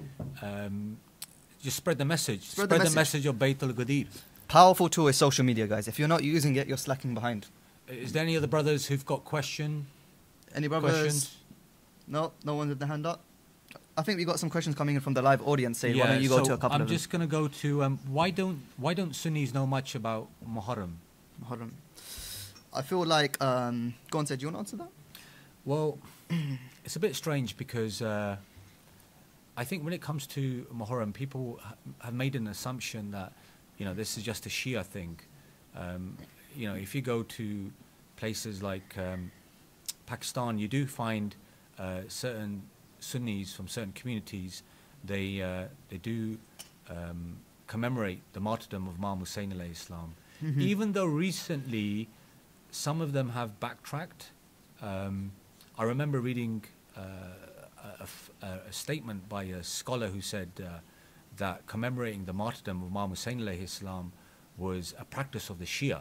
Speaker 2: Just spread the message. Spread the message of 𝗦𝗨𝗕𝗦𝗙.
Speaker 1: Powerful tool is social media, guys. If you're not using it, you're slacking behind.
Speaker 2: Is there any other brothers who've got questions?
Speaker 1: Any brothers?
Speaker 2: Questions?
Speaker 1: No one with the hand up. I think we got some questions coming in from the live audience. Say, why don't you go to a couple of them?
Speaker 2: I'm just going to go to why don't Sunnis know much about Muharram?
Speaker 1: Muharram. I feel like go on, Said, do you want to answer that?
Speaker 2: Well, it's a bit strange because I think when it comes to Muharram, people have made an assumption that, you know, this is just a Shia thing. You know, if you go to places like Pakistan, you do find certain Sunnis from certain communities, they do commemorate the martyrdom of 𝗦𝗨𝗕𝗦𝗖𝗎. Even though recently some of them have backtracked. I remember reading a statement by a scholar who said that commemorating the martyrdom of 𝗦𝗨𝗕𝗦𝗍 was a practice of the Shia.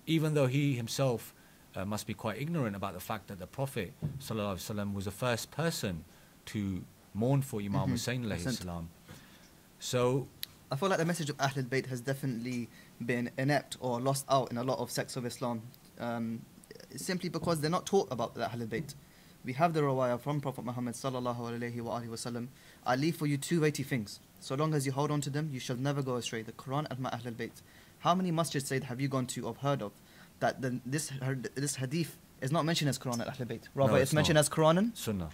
Speaker 2: Even though he himself must be quite ignorant about the fact that the Prophet ﷺ was the first person to mourn for Imam Hussein alayhi salam. So
Speaker 1: I feel like the message of Ahlul Bayt has definitely been inept or lost out in a lot of sects of Islam, simply because they're not taught about the Ahlul Bayt. We have the riwayah from Prophet Muhammad sallallahu alaihi wasallam. I leave for you 2 weighty things. So long as you hold on to them, you shall never go astray. The Quran and my Ahlul Bayt. How many masjids, Sayyid, have you gone to or heard of that this hadith is not mentioned as Quran and Ahlul Bayt? Rather,
Speaker 2: no,
Speaker 1: it's mentioned as Quran and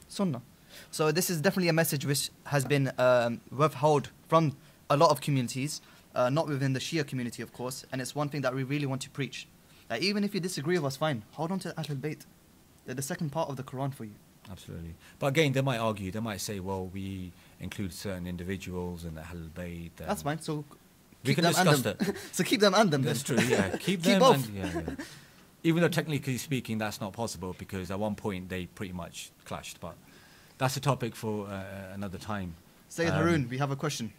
Speaker 2: Sunnah.
Speaker 1: So this is definitely a message which has been withheld from a lot of communities, not within the Shia community, of course. And it's one thing that we really want to preach. That even if you disagree with us, fine, hold on to Ahlul Bayt. They're the second part of the Quran for you.
Speaker 2: Absolutely. But again, they might argue, they might say, well, we include certain individuals in the Ahlul Bayt.
Speaker 1: That's fine. So
Speaker 2: we can discuss that.
Speaker 1: So keep them and them.
Speaker 2: That's
Speaker 1: then.
Speaker 2: true, yeah. Keep them
Speaker 1: both.
Speaker 2: and, yeah. Even though technically speaking, that's not possible because at one point they pretty much clashed. But that's a topic for another time.
Speaker 1: Sayyid Haroon, we have a question.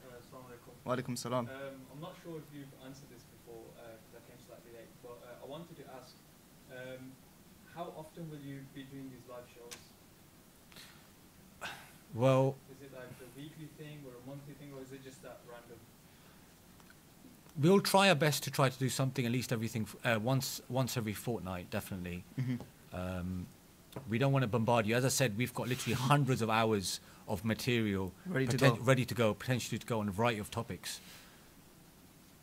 Speaker 3: Assalamu alaikum.
Speaker 1: Wa alaikum salam.
Speaker 3: I'm not sure if you've answered this before because I came slightly late, but I wanted to ask, how often will you be doing these live shows?
Speaker 2: Well,
Speaker 3: is it like a weekly thing or a monthly thing, or is it just that random?
Speaker 2: we'll try our best to try to do something at least once every fortnight, definitely. We don't want to bombard you. As I said, we've got literally hundreds of hours of material ready to go, potentially to go on a variety of topics.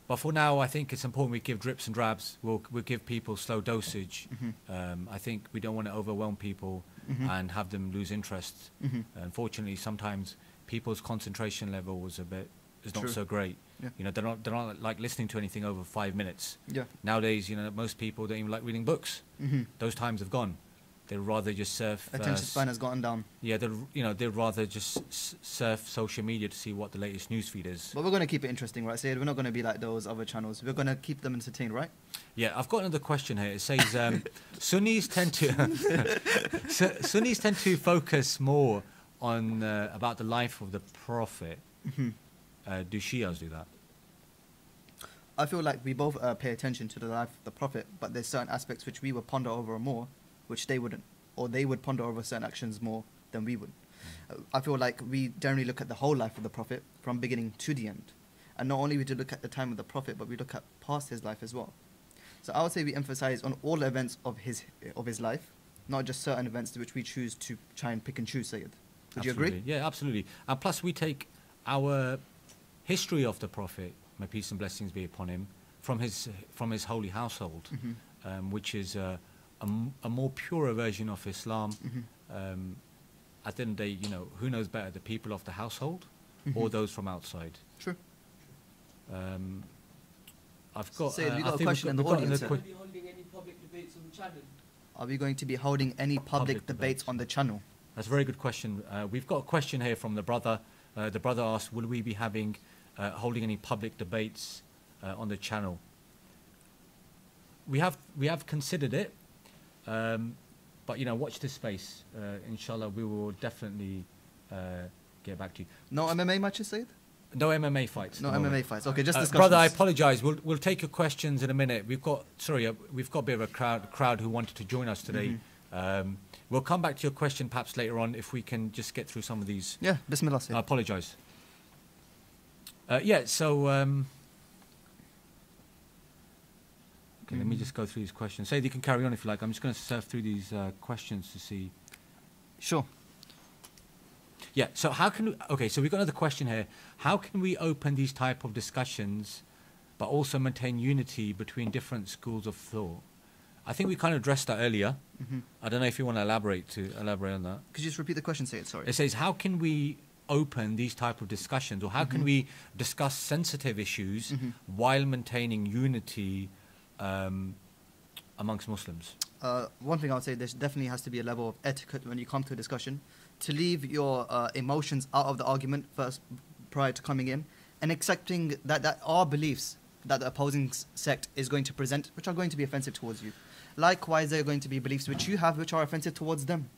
Speaker 2: But for now, I think it's important we give drips and drabs. We'll give people slow dosage. I think we don't want to overwhelm people. and have them lose interest. Unfortunately, sometimes people's concentration level is not
Speaker 1: True.
Speaker 2: so great.
Speaker 1: Yeah.
Speaker 2: You know, they're not like listening to anything over 5 minutes.
Speaker 1: Yeah.
Speaker 2: Nowadays, you know, most people don't even like reading books. Those times have gone. They'd rather just surf.
Speaker 1: Attention span has gotten down.
Speaker 2: Yeah, they'd rather just surf social media to see what the latest news feed is.
Speaker 1: But we're going to keep it interesting, right, Syed? We're not going to be like those other channels. We're going to keep them entertained, right?
Speaker 2: Yeah, I've got another question here. It says Sunnis tend to focus more on about the life of the Prophet. Do Shias do that?
Speaker 1: I feel like we both pay attention to the life of the Prophet, but there's certain aspects which we would ponder over more, which they wouldn't, or they would ponder over certain actions more than we would. I feel like we generally look at the whole life of the Prophet from beginning to the end, and not only we do look at the time of the Prophet, but we look at past his life as well. So I would say we emphasize on all events of his life, not just certain events which we choose to try and pick and choose. Sayyid, would you agree?
Speaker 2: Yeah, absolutely. And plus, we take our history of the Prophet, may peace and blessings be upon him, from his holy household, which is a more purer version of Islam. At the end of the day, you know, who knows better, the people of the household or those from outside?
Speaker 1: True.
Speaker 2: I've got.
Speaker 1: Say, we got
Speaker 2: I
Speaker 1: a
Speaker 2: think
Speaker 1: question in the
Speaker 2: we've got
Speaker 1: audience.
Speaker 2: another
Speaker 3: Will you be holding any public debates on the channel?
Speaker 1: Are we going to be holding any public debates on the channel?
Speaker 2: That's a very good question. We've got a question here from the brother. The brother asked, will we be holding any public debates on the channel? We have considered it, but you know, watch this space. Inshallah, we will definitely get back to you.
Speaker 1: No MMA matches, Sayyid?
Speaker 2: No MMA fights.
Speaker 1: No MMA fights. Okay, just discussions.
Speaker 2: Brother, I apologise. We'll take your questions in a minute. We've got a bit of a crowd who wanted to join us today. We'll come back to your question perhaps later on if we can just get through some of these.
Speaker 1: Yeah, Bismillah. Sayyid.
Speaker 2: I apologise. So okay, let me just go through these questions. Sayyid, you can carry on if you like. I'm just going to surf through these questions to see.
Speaker 1: Sure.
Speaker 2: Yeah, so how can we, okay, so we've got another question here. How can we open these type of discussions but also maintain unity between different schools of thought? I think we kind of addressed that earlier. I don't know if you want to elaborate on that.
Speaker 1: Could you just repeat the question, Sayyid? Sorry.
Speaker 2: It says, how can we open these type of discussions, or how can we discuss sensitive issues while maintaining unity amongst Muslims?
Speaker 1: One thing I would say, there definitely has to be a level of etiquette when you come to a discussion, to leave your emotions out of the argument first prior to coming in, and accepting that our beliefs that the opposing sect is going to present, which are going to be offensive towards you. Likewise, there are going to be beliefs which you have which are offensive towards them.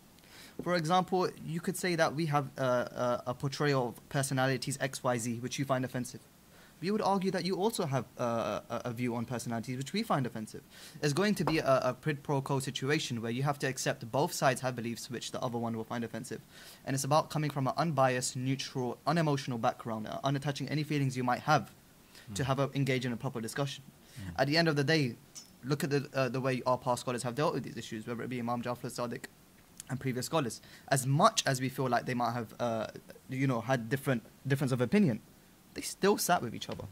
Speaker 1: For example, you could say that we have a portrayal of personalities XYZ which you find offensive. We would argue that you also have a view on personalities which we find offensive. There's going to be a quid pro quo situation where you have to accept both sides have beliefs which the other one will find offensive. And it's about coming from an unbiased, neutral, unemotional background, unattaching any feelings you might have to engage in a proper discussion. At the end of the day, look at the way our past scholars have dealt with these issues, whether it be Imam Ja'far as-Sadiq and previous scholars. As much as we feel like they might have had difference of opinion, they still sat with each other.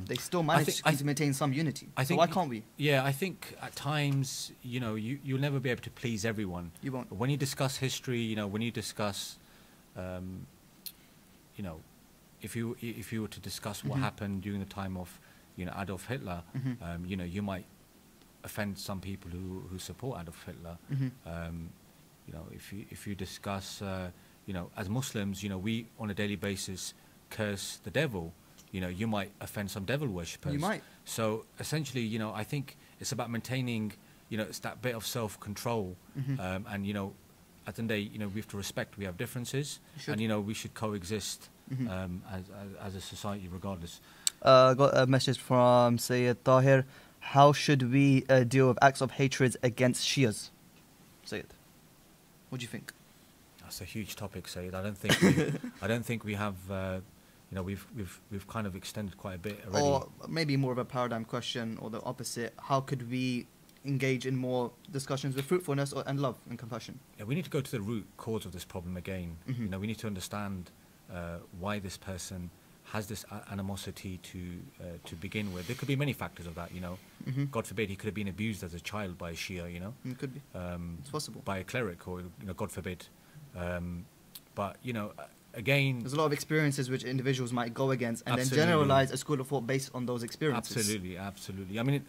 Speaker 1: They still managed to maintain some unity. So why can't we?
Speaker 2: Yeah, I think at times, you know, you'll never be able to please everyone.
Speaker 1: You won't.
Speaker 2: When you discuss history, you know, when you discuss, you know, if you were to discuss what happened during the time of, you know, Adolf Hitler, you know, you might offend some people who support Adolf Hitler. You know, if you discuss, you know, as Muslims, you know, we on a daily basis curse the devil. You know, you might offend some devil worshippers.
Speaker 1: You might.
Speaker 2: So essentially, you know, I think it's about maintaining, you know, it's that bit of self-control, and you know, at the end of the day, you know, we have to respect we have differences, and you know, we should coexist as a society regardless.
Speaker 1: Got a message from Sayyid Tahir. How should we deal with acts of hatred against Shias? Sayyid, what do you think?
Speaker 2: That's a huge topic, Sayyid. I don't think we have. You know, we've kind of extended quite a bit already.
Speaker 1: Or maybe more of a paradigm question, or the opposite. How could we engage in more discussions with fruitfulness and love and compassion?
Speaker 2: Yeah, we need to go to the root cause of this problem again. You know, we need to understand why this person has this animosity to begin with. There could be many factors of that, you know. God forbid he could have been abused as a child by a Shia, you know.
Speaker 1: It could be. It's possible.
Speaker 2: By a cleric, or, you know, God forbid. But, you know, again...
Speaker 1: There's a lot of experiences which individuals might go against and
Speaker 2: Absolutely.
Speaker 1: then generalize a school of thought based on those experiences.
Speaker 2: Absolutely, absolutely. I mean,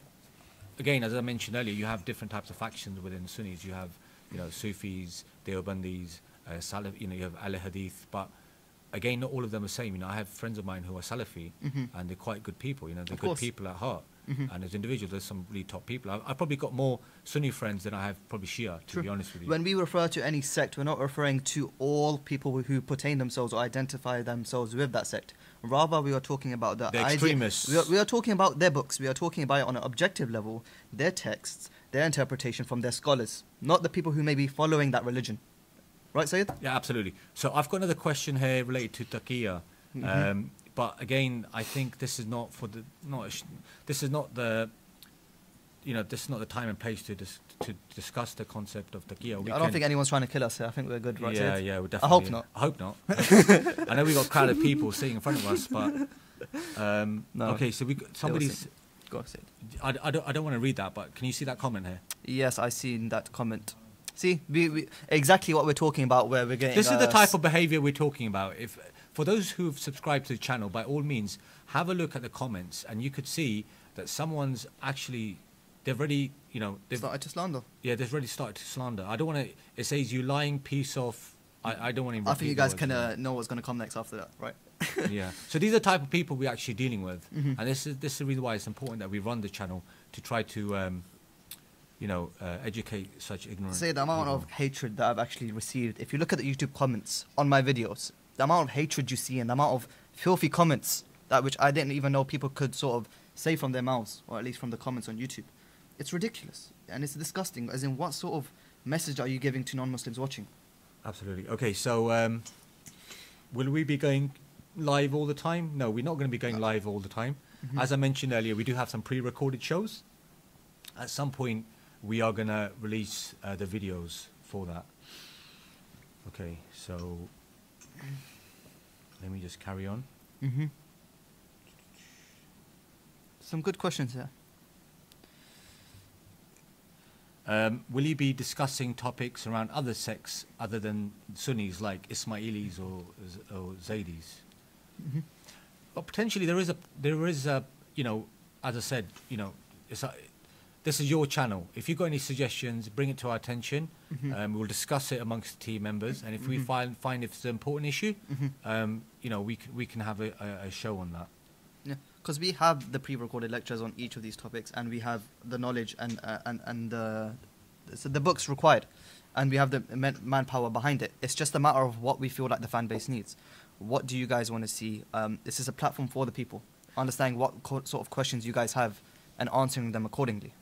Speaker 2: again, as I mentioned earlier, you have different types of factions within Sunnis. You have, you know, Sufis, Deobandis, Salaf, you know, you have Al-Hadith, but again, not all of them are the same. You know, I have friends of mine who are Salafi, and they're quite good people. You know, they're good people at heart. And as individuals, there's some really top people. I've probably got more Sunni friends than I have probably Shia, to be honest with you.
Speaker 1: When we refer to any sect, we're not referring to all people who pertain themselves or identify themselves with that sect. Rather, we are talking about the
Speaker 2: extremists.
Speaker 1: We are talking about their books. We are talking about it on an objective level, their texts, their interpretation from their scholars, not the people who may be following that religion. Right, Sayyid?
Speaker 2: Yeah, absolutely. So I've got another question here related to taqiyya. But again, I think this is not for the this is not the time and place to discuss the concept of taqiyya.
Speaker 1: I don't think anyone's trying to kill us here. I think we're good, right?
Speaker 2: Yeah,
Speaker 1: Sayyid?
Speaker 2: yeah, we're
Speaker 1: I
Speaker 2: definitely.
Speaker 1: hope not.
Speaker 2: I hope not. I know we got a crowd of people sitting in front of us, but
Speaker 1: No.
Speaker 2: okay. So we got somebody's.
Speaker 1: Go on, Sayyid.
Speaker 2: I don't want to read that, but can you see that comment here?
Speaker 1: Yes, I seen that comment. See, we exactly what we're talking about, where we're getting...
Speaker 2: This is the type of behavior we're talking about. For those who've subscribed to the channel, by all means, have a look at the comments, and you could see that someone's actually... They've already, you know... They've
Speaker 1: started to slander.
Speaker 2: Yeah, they've already started to slander. I don't want to... It says, you lying piece of... I don't want to...
Speaker 1: I think you guys can know what's going to come next after that, right?
Speaker 2: Yeah. So these are the type of people we're actually dealing with. And this is the reason why it's important that we run the channel to try to... educate such ignorance.
Speaker 1: Say the amount of hatred that I've actually received. If you look at the YouTube comments on my videos, the amount of hatred you see and the amount of filthy comments that which I didn't even know people could sort of say from their mouths, or at least from the comments on YouTube. It's ridiculous and it's disgusting. As in, what sort of message are you giving to non-Muslims watching?
Speaker 2: Absolutely. Okay, so will we be going live all the time? No, we're not going to be going live all the time. As I mentioned earlier, we do have some pre-recorded shows. At some point, we are going to release the videos for that. Okay, so let me just carry on.
Speaker 1: Some good questions here.
Speaker 2: Will you be discussing topics around other sects other than Sunnis, like Ismailis or Zaydis? Well, potentially there is a you know, as I said, you know, this is your channel. If you've got any suggestions, bring it to our attention. We'll discuss it amongst the team members, and if we find if it's an important issue, you know, we can have a show on that.
Speaker 1: Yeah, because we have the pre-recorded lectures on each of these topics, and we have the knowledge and the books required, and we have the manpower behind it. It's just a matter of what we feel like the fan base needs. What do you guys want to see? This is a platform for the people, understanding what sort of questions you guys have and answering them accordingly.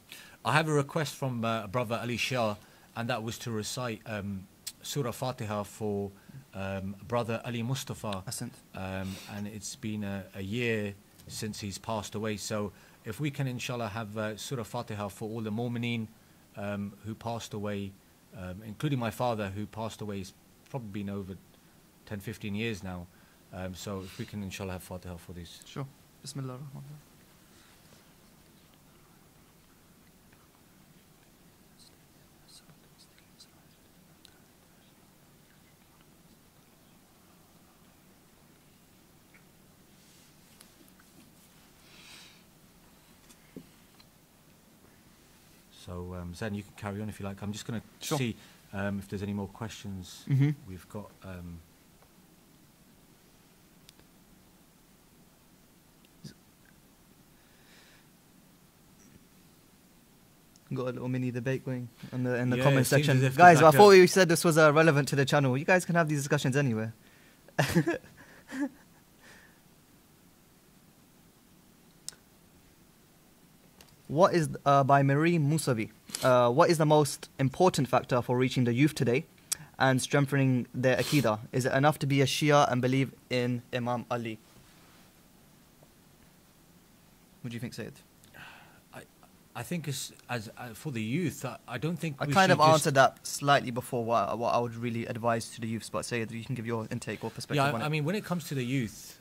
Speaker 2: I have a request from brother Ali Shia, and that was to recite Surah Fatiha for brother Ali Mustafa. And it's been a year since he's passed away. So if we can, inshallah, have Surah Fatiha for all the mu'mineen who passed away, including my father, who passed away, it's probably been over 10, 15 years now. So if we can, inshallah, have Fatiha for these.
Speaker 1: Sure. Bismillah ar-Rahman ar-Rahim.
Speaker 2: So, Zen, you can carry on if you like. I'm just going to see if there's any more questions. We've got...
Speaker 1: got a little mini debate going in the
Speaker 2: Yeah,
Speaker 1: comment
Speaker 2: it seems
Speaker 1: section.
Speaker 2: as if
Speaker 1: Guys, I
Speaker 2: there's like
Speaker 1: thought you said this was relevant to the channel. You guys can have these discussions anywhere. What is by Marie Musavi? What is the most important factor for reaching the youth today and strengthening their Aqidah? Is it enough to be a Shia and believe in Imam Ali? What do you think, Sayyid?
Speaker 2: I think as for the youth, I don't think
Speaker 1: I
Speaker 2: we
Speaker 1: kind of
Speaker 2: should just-
Speaker 1: answered that slightly before what I would really advise to the youth, but Sayyid, you can give your intake or perspective on it.
Speaker 2: I mean, when it comes to the youth,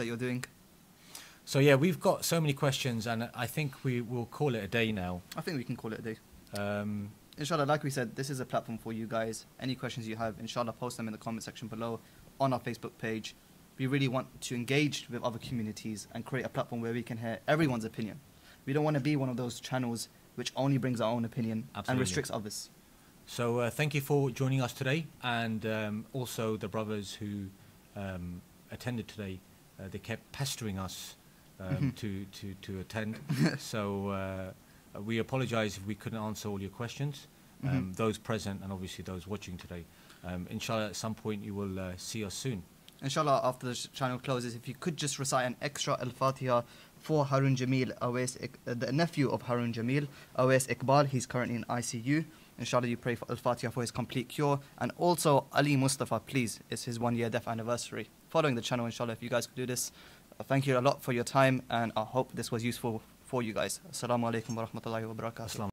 Speaker 1: that you're doing.
Speaker 2: So yeah, we've got so many questions, and I think we will call it a day now.
Speaker 1: I think we can call it a day. Inshallah, like we said, this is a platform for you guys. Any questions you have, inshallah, post them in the comment section below on our Facebook page. We really want to engage with other communities and create a platform where we can hear everyone's opinion. We don't want to be one of those channels which only brings our own opinion and restricts others.
Speaker 2: So thank you for joining us today, and also the brothers who attended today. They kept pestering us to attend. So we apologize if we couldn't answer all your questions, those present and obviously those watching today. Inshallah, at some point you will see us soon.
Speaker 1: Inshallah, after the channel closes, if you could just recite an extra al-Fatiha for Harun Jamil, the nephew of Harun Jamil, 𝗬𝗓𝗦𝗔𝗧𝗜𝗢𝗥𝗓. He's currently in ICU. Inshallah, you pray for Al-Fatiha for his complete cure. And also, Ali Mustafa, please, it's his 1 year death anniversary. Following the channel, inshallah, if you guys could do this. Thank you a lot for your time, and I hope this was useful for you guys. Assalamu alaikum wa rahmatullahi wa barakatuh.